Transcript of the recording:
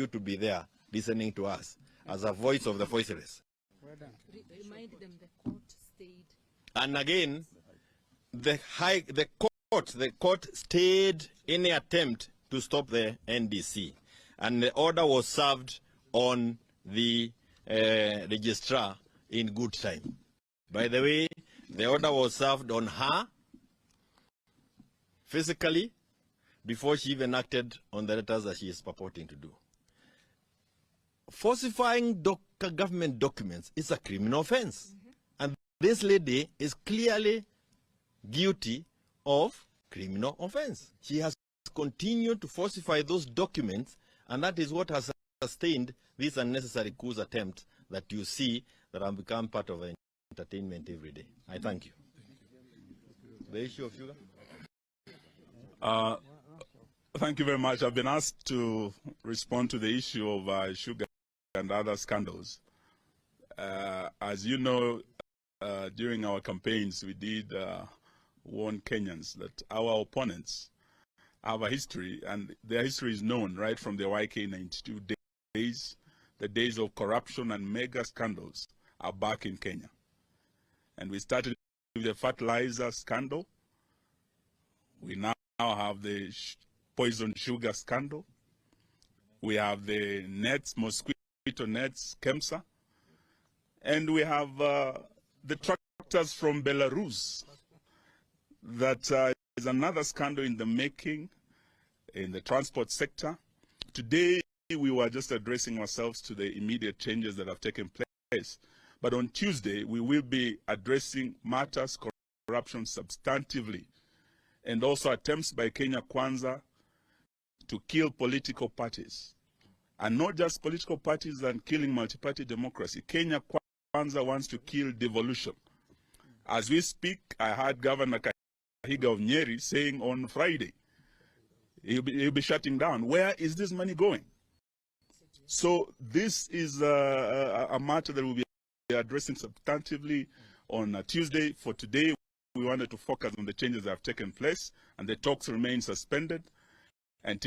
you to be there listening to us as a voice of the voiceless. Remind them the court stayed. And again, the court stayed any attempt to stop the NDC, and the order was served on the registrar in good time. By the way, the order was served on her physically before she even acted on the letters that she is purporting to do. Falsifying government documents is a criminal offense. And this lady is clearly guilty of criminal offense. She has continued to falsify those documents, and that is what has sustained this unnecessary coup attempt that you see that have become part of entertainment every day. I thank you. The issue of sugar? Thank you very much. I've been asked to respond to the issue of sugar and other scandals. As you know, during our campaigns, we did warn Kenyans that our opponents have a history, and their history is known right from the YK92 days. The days of corruption and mega scandals are back in Kenya. And we started with the fertilizer scandal. We now have the poison sugar scandal. We have the nets, mosquito nets, KEMSA. And we have the tractors from Belarus. That is another scandal in the making in the transport sector. Today, we were just addressing ourselves to the immediate changes that have taken place. But on Tuesday, we will be addressing matters, corruption substantively, and also attempts by Kenya Kwanza to kill political parties. And not just political parties and killing multi-party democracy. Kenya Kwanza wants to kill devolution. As we speak, I heard Governor Kahiga of Nyeri saying on Friday, he'll be shutting down. Where is this money going? So this is a matter that we'll be addressing substantively on Tuesday. For today, we wanted to focus on the changes that have taken place, and the talks remain suspended until